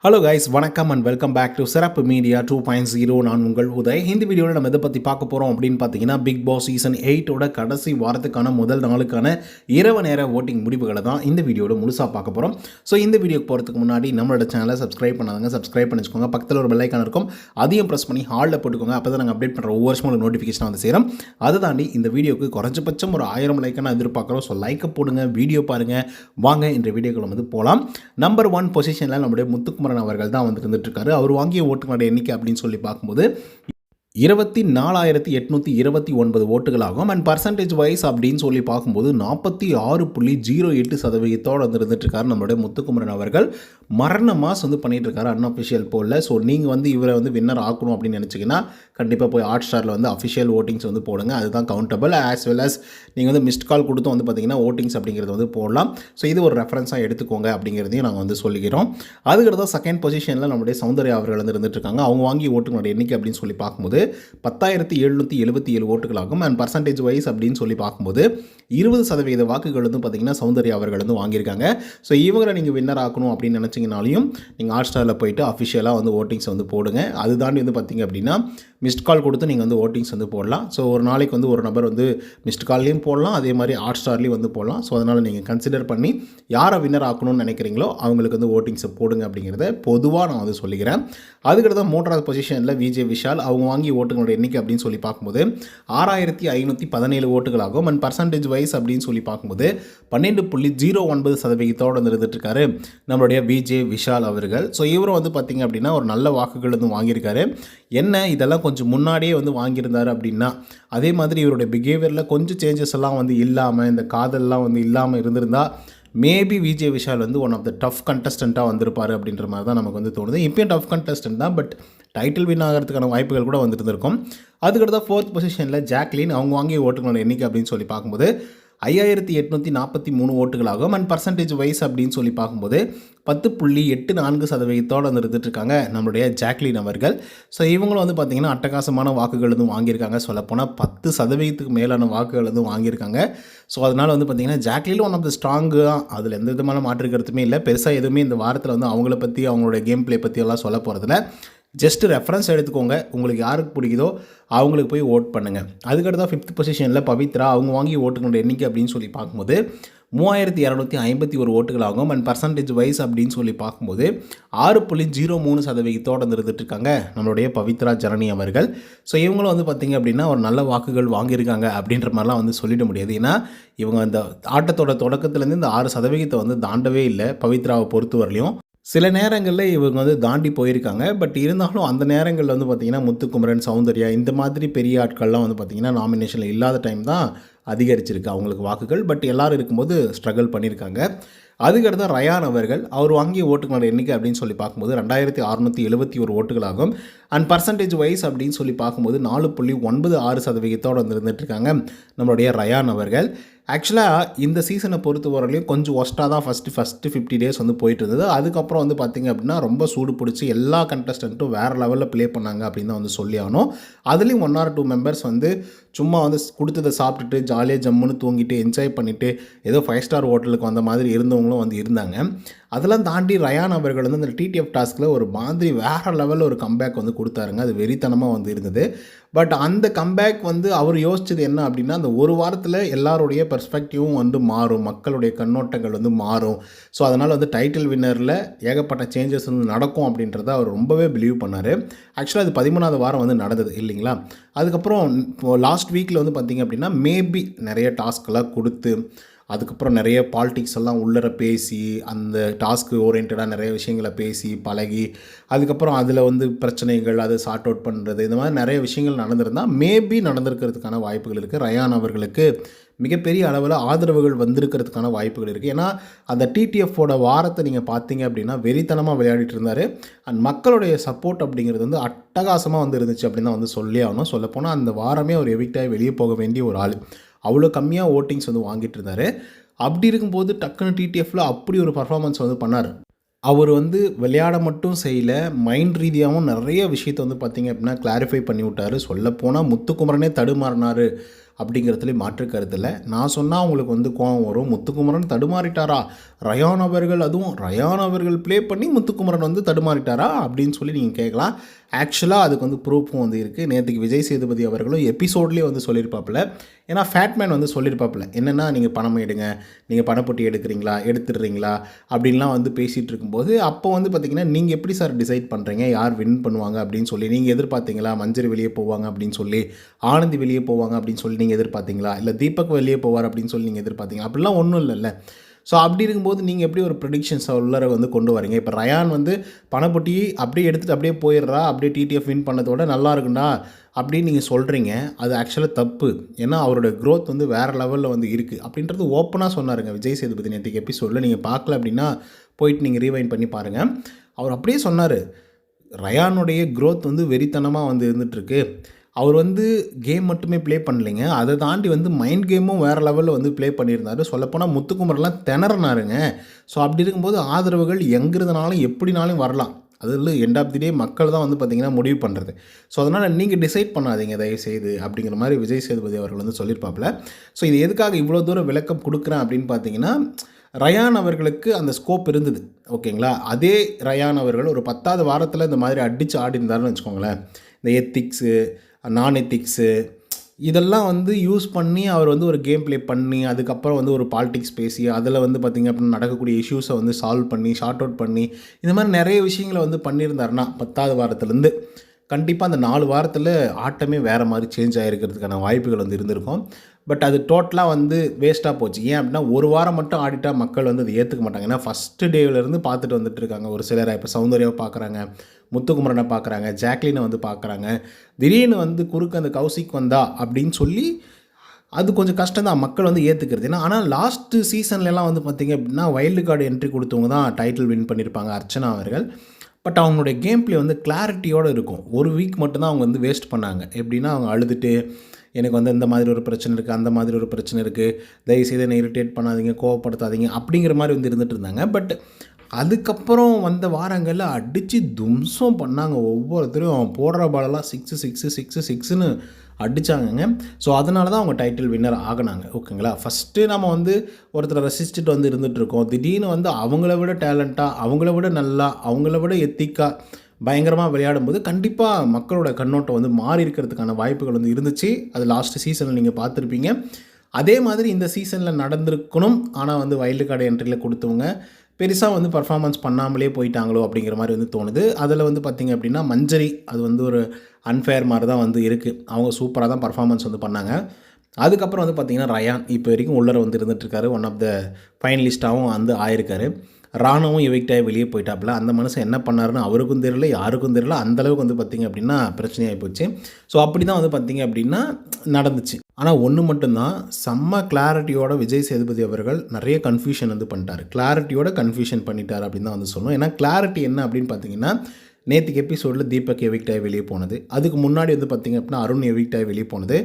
Hello guys, வணக்கம் and welcome back to சிறப்பு media 2.0. நான் உங்கள் உதய். இந்த வீடியோவில் நம்ம எதை பற்றி பார்க்க போகிறோம் அப்படின்னு பார்த்தீங்கன்னா, பிக் பாஸ் சீசன் 8ஓட கடைசி வாரத்துக்கான முதல் நாளுக்கான இரவு நேர ஓட்டிங் முடிவுகளை தான் இந்த வீடியோவில் முழுசாக பார்க்க போகிறோம். ஸோ இந்த வீடியோக்கு போகிறதுக்கு முன்னாடி நம்மளோட சேனலை சப்ஸ்கிரைப் பண்ணாதவங்க சப்ஸ்கிரைப் பண்ணி வச்சுக்கோங்க. பக்கத்தில் ஒரு பெல் ஐக்கான் இருக்கும், அதையும் ப்ரெஸ் பண்ணி ஹாலில் போட்டுக்கோங்க. அப்போ தான் நாங்கள் அப்டேட் பண்ணுற ஒவ்வொரு வருஷமும் ஒரு நோட்டிஃபிகேஷன் வந்து சேரும். அதை தாண்டி இந்த வீடியோக்கு குறைஞ்சபட்சம் ஒரு 1000 லைக்கான எதிர்பார்க்குறோம். ஸோ லைக்கை போடுங்க, வீடியோ பாருங்கள். வாங்க இந்த வீடியோக்குள்ள வந்து போகலாம். நம்பர் 1 பொசிஷனில் நம்முடைய முத்துக்குமரன் அவர்கள் தான் வந்து இருக்காரு. அவர் வாங்கிய ஓட்டுகளோட எண்ணிக்கை அப்படின்னு சொல்லி பார்க்கும்போது 24,829 ஓட்டுகளாகும். அண்ட் பர்சன்டேஜ் வைஸ் அப்படின்னு சொல்லி பார்க்கும்போது 46.08% வந்து இருந்துட்டுருக்காரு நம்மளுடைய முத்துக்குமரன் அவர்கள். மரண மாஸ் வந்து பண்ணிகிட்டு இருக்காரு அன்அஃபிஷியல் போலில். ஸோ நீங்கள் வந்து இவரை வந்து வின்னர் ஆக்கணும் அப்படின்னு நினச்சிங்கன்னா கண்டிப்பாக போய் ஹாட் ஸ்டாரில் வந்து அஃபிஷியல் ஓட்டிங்ஸ் வந்து போடுங்க. அதுதான் கவுண்டபிள். ஆஸ் வெல் அஸ் நீங்கள் வந்து மிஸ்ட் கால் கொடுத்து வந்து பார்த்தீங்கன்னா ஓட்டிங்ஸ் அப்படிங்கிறது வந்து போடலாம். ஸோ இது ஒரு ரெஃபரன்ஸாக எடுத்துக்கோங்க அப்படிங்கிறதையும் நாங்கள் வந்து சொல்லிக்கிறோம். அதுக்கடுத்த செகண்ட் பொசிஷனில் நம்முடைய சௌந்தர்யா அவர்கள் வந்து இருந்துட்டுருக்காங்க. அவங்க வாங்கி ஓட்டுகளோட எண்ணிக்கை அப்படின்னு சொல்லி பார்க்கும்போது 10,777 ஓட்டுகளாகும். அண்ட் பர்சன்டேஜ் வைஸ் அப்படின்னு சொல்லி பார்க்கும்போது 20% வாக்குகள் வந்து பார்த்தீங்கன்னா சௌந்தர்யா அவர்கள் வந்து வாங்கியிருக்காங்க. ஸோ இவங்களை நீங்கள் வின்னர் ஆக்கணும் அப்படின்னு நினச்சிங்கனாலையும் நீங்கள் ஹாட் ஸ்டாரில் போயிட்டு அஃபிஷியலாக வந்து ஓட்டிங்ஸ் வந்து போடுங்க. அது தாண்டி வந்து பார்த்தீங்க அப்படின்னா மிஸ்ட் கால் கொடுத்து நீங்கள் வந்து ஓட்டிங்ஸ் வந்து போடலாம். ஸோ ஒரு நாளைக்கு வந்து ஒரு நபர் வந்து மிஸ்ட் கால்லையும் போடலாம், அதே மாதிரி ஹாட் ஸ்டார்லேயும் வந்து போடலாம். ஸோ அதனால் நீங்கள் கன்சிடர் பண்ணி யாரை வின்னர் ஆக்கணும்னு நினைக்கிறீங்களோ அவங்களுக்கு வந்து ஓட்டிங்ஸை போடுங்க அப்படிங்கிறத பொதுவாக நான் வந்து சொல்லிக்கிறேன். அதுக்கடுத்த 3வது பொசிஷனில் விஜே விஷால் அவங்க வாங்கி ஓட்டுகளோட எண்ணிக்கை அப்படின்னு சொல்லி பார்க்கும்போது 6,517 ஓட்டுகளாகும். அண்ட் பர்சன்டேஜ் வைஸ் அப்படின்னு சொல்லி பார்க்கும்போது 12.09% வந்து இருந்துட்டுருக்காரு நம்மளுடைய விஜே விஷால் அவர்கள். ஸோ இவரும் வந்து பார்த்திங்க அப்படின்னா ஒரு நல்ல வாக்குகள் வந்து வாங்கியிருக்காரு. என்ன இதெல்லாம் கொஞ்சம் முன்னாடியே வந்து வாங்கியிருந்தார் அப்படின்னா, அதே மாதிரி இவருடைய பிஹேவியரில் கொஞ்சம் சேஞ்சஸ் எல்லாம் வந்து இல்லாமல், இந்த காதல்லாம் வந்து இல்லாமல் இருந்திருந்தால் மேபி விஜே விஷால் வந்து ஒன் ஆஃப் த டஃப் கண்டஸ்டண்ட்டாக வந்திருப்பார் அப்படின்ற மாதிரி தான் நமக்கு வந்து தோணுது. இப்போயும் டஃப் கண்டஸ்டன்ட் தான், பட் டைட்டில் வின் ஆகிறதுக்கான வாய்ப்புகள் கூட வந்துட்டு இருந்திருக்கும். அதுக்கடுத்த 4th பொசிஷனில் ஜாக்லின் அவங்க வாங்கிய ஓட்டுகளோட எண்ணிக்கை அப்படின்னு சொல்லி பார்க்கும்போது 5,843 ஓட்டுகளாகும். அண்ட் பர்சன்டேஜ் வைஸ் அப்படின்னு சொல்லி பார்க்கும்போது 10.84% வந்து இருந்துட்டுருக்காங்க நம்மளுடைய ஜாக்லின் அவர்கள். ஸோ இவங்களும் வந்து பார்த்திங்கன்னா அட்டகாசமான வாக்குகள் வந்து வாங்கியிருக்காங்க. சொல்லப்போனால் 10% மேலான வாக்குகள் வந்து வாங்கியிருக்காங்க. ஸோ அதனால் வந்து பார்த்திங்கன்னா Jacqueline one of the strong தான், அதில் எந்த விதமான மாற்று கருத்துமே இல்லை. பெருசாக எதுவுமே இந்த வாரத்தில் வந்து அவங்கள பற்றி அவங்களுடைய கேம் பிளே பற்றி எல்லாம் சொல்ல போகிறதில்ல. ஜஸ்ட் ரெஃபரன்ஸ் எடுத்துக்கோங்க. உங்களுக்கு யாருக்கு பிடிக்குதோ அவங்களுக்கு போய் ஓட் பண்ணுங்கள். அதுக்கடுத்த 5th பொசிஷனில் பவித்ரா அவங்க வாங்கி ஓட்டுகளோட எண்ணிக்கை அப்படின்னு சொல்லி பார்க்கும்போது 3,251 ஓட்டுகளாகும். அண்ட் பர்சன்டேஜ் வைஸ் அப்படின்னு சொல்லி பார்க்கும்போது 6.03% வந்து இருந்துட்டுருக்காங்க நம்மளுடைய பவித்ரா ஜனனி அவர்கள். ஸோ இவங்களும் வந்து பார்த்திங்க அப்படின்னா ஒரு நல்ல வாக்குகள் வாங்கியிருக்காங்க அப்படின்ற மாதிரிலாம் வந்து சொல்லிட முடியாது. ஏன்னா இவங்க அந்த ஆட்டத்தோட தொடக்கத்துலேருந்து இந்த 6% வந்து தாண்டவே இல்லை பவித்ராவை பொறுத்த வரலையும். சில நேரங்களில் இவங்க வந்து தாண்டி போயிருக்காங்க. பட் இருந்தாலும் அந்த நேரங்களில் வந்து பார்த்திங்கன்னா முத்துக்குமரன், சௌந்தர்யா இந்த மாதிரி பெரிய ஆட்கள்லாம் வந்து பார்த்திங்கன்னா நாமினேஷனில் இல்லாத டைம் தான் அதிகரிச்சிருக்கு அவங்களுக்கு வாக்குகள். பட் எல்லோரும் இருக்கும்போது ஸ்ட்ரகிள் பண்ணியிருக்காங்க. அதுக்கடுத்த ரயான் அவர்கள் அவர் வாங்கிய ஓட்டுகளோட எண்ணிக்கை அப்படின்னு சொல்லி பார்க்கும்போது 2,671 ஓட்டுகளாகும். அண்ட் பர்சன்டேஜ் வைஸ் அப்படின்னு சொல்லி பார்க்கும்போது 4.96% வந்து இருந்துகிட்ருக்காங்க நம்மளுடைய ரயான் அவர்கள். ஆக்சுவலாக இந்த சீசனை பொறுத்த வரலையும் கொஞ்சம் ஒஸ்ட்டாக தான் ஃபஸ்ட்டு 50 டேஸ் வந்து போயிட்டு இருந்தது. அதுக்கப்புறம் வந்து பார்த்திங்க அப்படின்னா ரொம்ப சூடு பிடிச்சி எல்லா கண்டஸ்டண்ட்டும் வேறு லெவலில் ப்ளே பண்ணாங்க அப்படின்னு தான் வந்து சொல்லி ஆகணும். அதுலேயும் 1 or 2 மெம்பர்ஸ் வந்து சும்மா வந்து கொடுத்ததை சாப்பிட்டுட்டு ஜாலியாக ஜம்முன்னு தூங்கிட்டு என்ஜாய் பண்ணிவிட்டு ஏதோ 5 ஸ்டார் ஹோட்டலுக்கு வந்த மாதிரி இருந்தவங்களும் வந்து இருந்தாங்க. அதெல்லாம் தாண்டி ரயான் அவர்கள் வந்து அந்த டிடிஎஃப் டாஸ்கில் ஒரு மாதிரி வேறு லெவலில் ஒரு கம்பேக் வந்து கொடுத்தாருங்க. அது வெறித்தனமாக வந்து இருந்தது. பட் அந்த கம்பேக் வந்து அவர் யோசிச்சது என்ன அப்படின்னா, அந்த ஒரு வாரத்தில் எல்லாருடைய பெர்ஸ்பெக்டிவும் வந்து மாறும், மக்களுடைய கண்ணோட்டங்கள் வந்து மாறும். ஸோ அதனால் வந்து டைட்டில் வின்னரில் ஏகப்பட்ட சேஞ்சஸ் வந்து நடக்கும் அப்படின்றத அவர் ரொம்பவே பிலீவ் பண்ணார். ஆக்சுவலாக அது 13வது வாரம் வந்து நடந்தது இல்லைங்களா. அதுக்கப்புறம் லாஸ்ட் வீக்கில் வந்து பார்த்திங்க அப்படின்னா மேபி நிறைய டாஸ்க்கெல்லாம் கொடுத்து அதுக்கப்புறம் நிறைய பாலிடிக்ஸ் எல்லாம் உள்ளர பேசி அந்த டாஸ்க்கு ஓரியன்டாக நிறைய விஷயங்களை பேசி பழகி அதுக்கப்புறம் அதில் வந்து பிரச்சனைகள் அதை சார்ட் அவுட் பண்ணுறது இந்த மாதிரி நிறைய விஷயங்கள் நடந்திருந்தால் மேபி நடந்திருக்கிறதுக்கான வாய்ப்புகள் இருக்குது. ரயான் அவர்களுக்கு மிகப்பெரிய அளவில் ஆதரவுகள் வந்திருக்கிறதுக்கான வாய்ப்புகள் இருக்குது. ஏன்னா அந்த டிடிஎஃப்போட வாரத்தை நீங்கள் பார்த்தீங்க அப்படின்னா வெறித்தனமாக விளையாடிட்டு இருந்தார். அண்ட் மக்களுடைய சப்போர்ட் அப்படிங்கிறது வந்து அட்டகாசமாக வந்து இருந்துச்சு அப்படின்னு தான் வந்து சொல்லி ஆகணும். சொல்லப்போனால் அந்த வாரமே அவர் எவிக்டாகி வெளியே போக வேண்டிய ஒரு ஆள், அவ்வளோ கம்மியாக ஓட்டிங்ஸ் வந்து வாங்கிட்டு இருந்தார். அப்படி இருக்கும்போது டக்குன்னு டிடிஎஃப்பில் அப்படி ஒரு பர்ஃபார்மன்ஸ் வந்து பண்ணார். அவர் வந்து விளையாட மட்டும் செய்யலை, மைண்ட் ரீதியாகவும் நிறைய விஷயத்தை வந்து பார்த்திங்க அப்படின்னா கிளாரிஃபை பண்ணி விட்டார். சொல்லப்போனால் முத்துக்குமரனே தடுமாறினார் அப்படிங்கிறதுலேயும் மாற்று கருத்து இல்லை. நான் சொன்னால் உங்களுக்கு வந்து கோவம் வரும். முத்துக்குமரன் தடுமாறிட்டாரா, ரயான் அவர்கள், அதுவும் ரயான் அவர்கள் ப்ளே பண்ணி முத்துக்குமரன் வந்து தடுமாறிட்டாரா அப்படின்னு சொல்லி நீங்கள் கேட்கலாம். ஆக்சுவலாக அதுக்கு வந்து ப்ரூஃபும் வந்து இருக்குது. நேற்றுக்கு விஜய் சேதுபதி அவர்களும் எபிசோட்லேயே வந்து சொல்லியிருப்பாப்புல. ஏன்னா ஃபேட்மேன் வந்து சொல்லியிருப்பாப்புல, என்னென்னா நீங்கள் பணம் எடுங்க, நீங்கள் பணப்பொட்டி எடுக்கிறீங்களா, எடுத்துடுறீங்களா அப்படின்லாம் வந்து பேசிகிட்டு இருக்கும்போது, அப்போ வந்து பார்த்திங்கன்னா நீங்கள் எப்படி சார் டிசைட் பண்ணுறீங்க யார் வின் பண்ணுவாங்க அப்படின்னு சொல்லி நீங்கள் எதிர்பார்த்தீங்களா? மஞ்சரி வெளியே போவாங்க அப்படின்னு சொல்லி, ஆனந்தி வெளியே போவாங்க அப்படின்னு சொல்லி நீங்கள் எதிர்பார்த்தீங்களா? இல்லை தீபக் வெளியே போவார் அப்படின்னு சொல்லி நீங்கள் எதிர்பார்த்தீங்களா? அப்படிலாம் ஒன்றும் இல்லைல்ல. ஸோ அப்படி இருக்கும்போது நீங்கள் எப்படி ஒரு ப்ரெடிக்ஷன்ஸை உள்ளர வந்து கொண்டு வரீங்க? இப்போ ரயான் வந்து பணப்பொட்டி அப்படியே எடுத்துகிட்டு அப்படியே போயிடுறா, அப்படியே டிடிஎஃப் வின் பண்ணதோட நல்லா இருக்குண்டா அப்படின்னு நீங்கள் சொல்கிறீங்க. அது ஆக்சுவலாக தப்பு. ஏன்னா அவரோட க்ரோத் வந்து வேறு லெவலில் வந்து இருக்குது அப்படின்றது ஓப்பனாக சொன்னாருங்க விஜய் சேதுபதி நேற்றுக்கு எபிசோடில். நீங்கள் பார்க்கல அப்படின்னா போயிட்டு நீங்கள் ரீவைண்ட் பண்ணி பாருங்கள். அவர் அப்படியே சொன்னார், ரயானுடைய க்ரோத் வந்து வெறித்தனமாக வந்து இருந்துகிட்ருக்கு. அவர் வந்து கேம் மட்டுமே ப்ளே பண்ணலைங்க, அதை தாண்டி வந்து மைண்ட் கேமும் வேறு லெவலில் வந்து ப்ளே பண்ணியிருந்தார். சொல்லப்போனால் முத்துக்குமரெலாம் திணறினாருங்க. ஸோ அப்படி இருக்கும்போது ஆதரவுகள் எங்கிறதுனாலும் எப்படினாலும் வரலாம். அதில் எண்ட் ஆஃப் தி டே மக்கள் தான் வந்து பார்த்திங்கன்னா முடிவு பண்ணுறது. ஸோ அதனால் நீங்கள் டிசைட் பண்ணாதீங்க தயவுசெய்து அப்படிங்கிற மாதிரி விஜய் சேதுபதி அவர்கள் வந்து சொல்லியிருப்பாப்புல. ஸோ இது எதுக்காக இவ்வளோ தூரம் விளக்கம் கொடுக்குறேன் அப்படின்னு பார்த்தீங்கன்னா, ரயான் அவர்களுக்கு அந்த ஸ்கோப் இருந்தது, ஓகேங்களா. அதே ரயான் அவர்கள் ஒரு 10வது வாரத்தில் இந்த மாதிரி அடித்து ஆடிருந்தாருன்னு வச்சுக்கோங்களேன். இந்த எத்திக்ஸு, நான் எத்திக்ஸு இதெல்லாம் வந்து யூஸ் பண்ணி அவர் வந்து ஒரு கேம் ப்ளே பண்ணி, அதுக்கப்புறம் வந்து ஒரு பாலிடிக்ஸ் பேசி, அதில் வந்து பார்த்திங்க அப்படின்னா நடக்கக்கூடிய இஷ்யூஸை வந்து சால்வ் பண்ணி, ஷார்ட் அவுட் பண்ணி, இந்த மாதிரி நிறைய விஷயங்களை வந்து பண்ணியிருந்தாருன்னா 10வது வாரத்துலேருந்து கண்டிப்பாக அந்த 4 வாரத்தில் ஆட்டமே வேறு மாதிரி சேஞ்ச் ஆகிருக்கிறதுக்கான வாய்ப்புகள் வந்து இருந்திருக்கும். பட் அது டோட்டலாக வந்து வேஸ்ட்டாக போச்சு. ஏன் அப்படின்னா ஒரு வாரம் மட்டும் ஆடிட்டா மக்கள் வந்து அதை ஏற்றுக்க மாட்டாங்க. ஏன்னா ஃபஸ்ட்டு டேவிலேருந்து பார்த்துட்டு வந்துட்டு இருக்காங்க ஒரு சிலரை. இப்போ சௌந்தர்யாவை பார்க்குறாங்க, முத்துக்குமரனை பார்க்குறாங்க, ஜாக்லினை வந்து பார்க்குறாங்க. திடீர்னு வந்து குறுக்க அந்த கௌசிக் வந்தா அப்படின்னு சொல்லி அது கொஞ்சம் கஷ்டம் தான் மக்கள் வந்து ஏற்றுக்கிறது. ஏன்னா ஆனால் லாஸ்ட்டு சீசன்லலாம் வந்து பார்த்திங்க அப்படின்னா வைல்டு கார்டு என்ட்ரி கொடுத்தவங்க தான் டைட்டில் வின் பண்ணியிருப்பாங்க, அர்ச்சனா அவர்கள். பட் அவங்களுடைய கேம் ப்ளே வந்து கிளாரிட்டியோடு இருக்கும். ஒரு வீக் மட்டும்தான் அவங்க வந்து வேஸ்ட் பண்ணாங்க. எப்படின்னா அவங்க அழுதுட்டு எனக்கு வந்து இந்த மாதிரி ஒரு பிரச்சனை இருக்குது, அந்த மாதிரி ஒரு பிரச்சனை இருக்குது, தயவுசெய்து என்னை இரிட்டேட் பண்ணாதீங்க, கோவப்படுத்தாதீங்க அப்படிங்கிற மாதிரி வந்து இருந்துகிட்டு இருந்தாங்க. பட் அதுக்கப்புறம் வந்த வாரங்களில் அடித்து தும்சம் பண்ணாங்க. ஒவ்வொருத்தரையும் போடுற பாலெல்லாம் 6 அடித்தாங்கங்க. ஸோ அதனால தான் அவங்க டைட்டில் வின்னர் ஆகினாங்க, ஓகேங்களா. ஃபஸ்ட்டு நம்ம வந்து ஒருத்தரை ரசிச்சுட்டு வந்து இருந்துகிட்ருக்கோம். திடீர்னு வந்து அவங்கள விட டேலண்ட்டாக, அவங்கள விட நல்லா, அவங்கள விட எத்திக்காக பயங்கரமாக விளையாடும்போது கண்டிப்பாக மக்களோட கண்ணோட்டம் வந்து மாறி இருக்கிறதுக்கான வாய்ப்புகள் வந்து இருந்துச்சு. அது லாஸ்ட்டு சீசனில் நீங்கள் பார்த்துருப்பீங்க. அதே மாதிரி இந்த சீசனில் நடந்திருக்கணும். ஆனால் வந்து வைல்டு கார்டு என்ட்ரியில் கொடுத்தவங்க பெருசாக வந்து பர்ஃபார்மன்ஸ் பண்ணாமலே போயிட்டாங்களோ அப்படிங்கிற மாதிரி வந்து தோணுது. அதில் வந்து பார்த்திங்க அப்படின்னா மஞ்சரி அது வந்து ஒரு அன்ஃபேர் மாதிரி தான் வந்து இருக்குது. அவங்க சூப்பராக தான் பர்ஃபார்மன்ஸ் வந்து பண்ணாங்க. அதுக்கப்புறம் வந்து பார்த்திங்கன்னா ரயான் இப்போ வரைக்கும் உள்ளர வந்து இருந்துகிட்ருக்காரு. ஒன் ஆஃப் த ஃபைனலிஸ்ட்டாகவும் வந்து ஆயிருக்காரு. ராணுவும் எவிக்டாகி வெளியே போயிட்டாப்புல. அந்த மனுஷன் என்ன பண்ணாருன்னு அவருக்கும் தெரியல, யாருக்கும் தெரியல. அந்தளவுக்கு வந்து பார்த்திங்க அப்படின்னா பிரச்சனையாகி போச்சு. ஸோ அப்படி தான் வந்து பார்த்திங்க அப்படின்னா நடந்துச்சு. ஆனால் ஒன்று மட்டும்தான், செம்ம கிளாரிட்டியோட விஜய் சேதுபதி அவர்கள் நிறைய கன்ஃபியூஷன் வந்து பண்ணிட்டார். கிளாரிட்டியோட கன்ஃபியூஷன் பண்ணிட்டார் அப்படின்னு தான் வந்து சொல்லணும். ஏன்னா கிளாரிட்டி என்ன அப்படின்னு பார்த்தீங்கன்னா, நேற்றுக்கு எபிசோடில் தீபக் எவிக்டாகி வெளியே போனது, அதுக்கு முன்னாடி வந்து பார்த்திங்க அப்படின்னா அருண் எவிக்டாகி வெளியே போனது,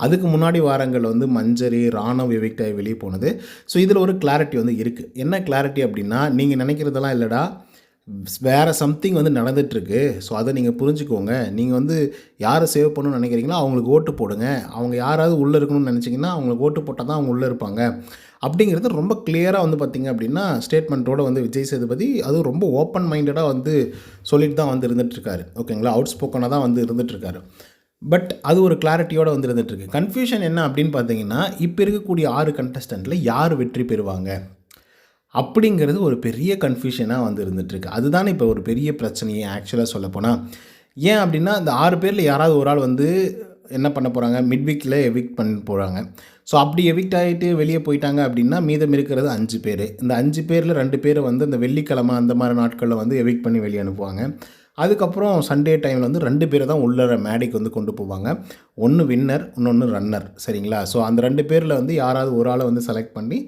அதுக்கு முன்னாடி வாரங்கள் வந்து மஞ்சரி, ராணவ் எவிக்டாகி வெளியே போனது. ஸோ இதில் ஒரு கிளாரிட்டி வந்து இருக்குது. என்ன கிளாரிட்டி அப்படின்னா, நீங்கள் நினைக்கிறதெல்லாம் இல்லைடா, வேறு சம்திங் வந்து நடந்துகிட்ருக்கு. ஸோ அதை நீங்கள் புரிஞ்சுக்கோங்க. நீங்கள் வந்து யாரை சேவ் பண்ணணும்னு நினைக்கிறீங்களோ அவங்களுக்கு ஓட்டு போடுங்க. அவங்க யாராவது உள்ளே இருக்கணும்னு நினச்சிங்கன்னா அவங்களுக்கு ஓட்டு போட்டால் தான் அவங்க உள்ளே இருப்பாங்க அப்படிங்கிறது ரொம்ப கிளியராக வந்து பார்த்திங்க அப்படின்னா ஸ்டேட்மெண்ட்டோடு வந்து விஜய் சேதுபதி அதுவும் ரொம்ப ஓப்பன் மைண்டடாக வந்து சொல்லிட்டு தான் வந்து இருந்துகிட்ருக்காரு, ஓகேங்களா. அவுட் ஸ்போக்கனாக தான் வந்து இருந்துகிட்ருக்காரு. பட் அது ஒரு கிளாரிட்டியோடு வந்து இருந்துகிட்ருக்கு. கன்ஃபியூஷன் என்ன அப்படின்னு பார்த்தீங்கன்னா, இப்போ இருக்கக்கூடிய 6 கண்டஸ்டண்ட்டில் யார் வெற்றி பெறுவாங்க அப்படிங்கிறது ஒரு பெரிய கன்ஃபியூஷனாக வந்து இருந்துகிட்ருக்கு. அதுதானே இப்போ ஒரு பெரிய பிரச்சனையே ஆக்சுவலாக சொல்லப்போனால். ஏன் அப்படின்னா, இந்த 6 பேரில் யாராவது ஒரு ஆள் வந்து என்ன பண்ண போகிறாங்க, மிட் வீக்கில் எவிக்ட் பண்ணி போகிறாங்க. ஸோ அப்படி எவிக்ட் ஆகிட்டு வெளியே போயிட்டாங்க அப்படின்னா மீதம் இருக்கிறது 5 பேர். இந்த 5 பேரில் 2 பேரை வந்து இந்த வெள்ளிக்கிழமை அந்த மாதிரி நாட்களில் வந்து எவிக்ட் பண்ணி வெளியே அனுப்புவாங்க. அதுக்கப்புறம் சண்டே டைமில் வந்து 2 பேரை தான் உள்ளர மேடைக்கு வந்து கொண்டு போவாங்க. ஒன்று வின்னர், இன்னொன்று ரன்னர், சரிங்களா. ஸோ அந்த 2 பேரில் வந்து யாராவது ஒரு ஆளை வந்து செலக்ட் பண்ணி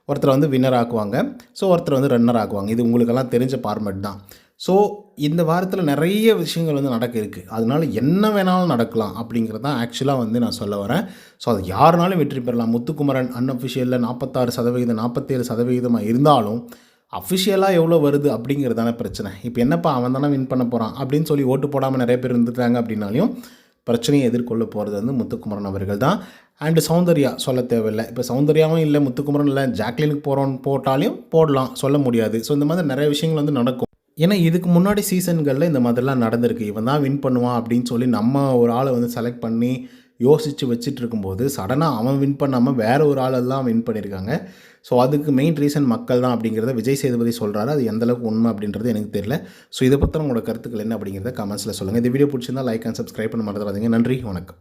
ஒருத்தரை வந்து வின்னர் ஆக்குவாங்க. ஸோ ஒருத்தர் வந்து ரன்னர் ஆக்குவாங்க. இது உங்களுக்கெல்லாம் தெரிஞ்ச ஃபார்மேட் தான். ஸோ இந்த வாரத்தில் நிறைய விஷயங்கள் வந்து நடக்க இருக்குது. அதனால என்ன வேணாலும் நடக்கலாம் அப்படிங்கிறது தான் ஆக்சுவலாக வந்து நான் சொல்ல வரேன். ஸோ அது யாருனாலும் வெற்றி பெறலாம். முத்துக்குமரன் அன்அஃபிஷியலில் 46%, 47% இருந்தாலும் அஃபிஷியலாக எவ்வளோ வருது அப்படிங்கிறது தானே பிரச்சனை. இப்போ என்னப்பா அவன் தானே வின் பண்ண போகிறான் அப்படின்னு சொல்லி ஓட்டு போடாமல் நிறைய பேர் இருந்துட்டாங்க அப்படின்னாலையும் பிரச்சனையை எதிர்கொள்ள போகிறது வந்து முத்துக்குமரன் அவர்கள் தான். அண்டு சௌந்தர்யா சொல்ல தேவையில்லை. இப்போ சௌந்தர்யாவும் இல்லை, முத்துக்குமரன் இல்லை, ஜாக்லினுக்கு போட்டாலையும் போடலாம், சொல்ல முடியாது. ஸோ இந்த மாதிரி நிறைய விஷயங்கள் வந்து நடக்கும். ஏன்னா இதுக்கு முன்னாடி சீசன்களில் இந்த மாதிரிலாம் நடந்திருக்கு. இவன் தான் வின் பண்ணுவான் அப்படின்னு சொல்லி நம்ம ஒரு ஆளை வந்து செலக்ட் பண்ணி யோசித்து வச்சுட்டு இருக்கும்போது சடனாக அவன் வின் பண்ணாமல் வேறு ஒரு ஆளெல்லாம் வின் பண்ணியிருக்காங்க. ஸோ அதுக்கு மெயின் ரீசன் மக்கள் தான் அப்படிங்கிறத விஜய் சேதுபதி சொல்கிறாரு. அது எந்தளவுக்கு உண்மை அப்படின்றது எனக்கு தெரியல. ஸோ இதை பற்றி உங்களோட கருத்துக்கள் என்ன அப்படிங்கிறத கமெண்ட்ஸில் சொல்லுங்கள். இந்த வீடியோ பிடிச்சிருந்தால் லைக் அண்ட் சப்ஸ்கிரைப் பண்ண மறந்துடாதீங்க. நன்றி, வணக்கம்.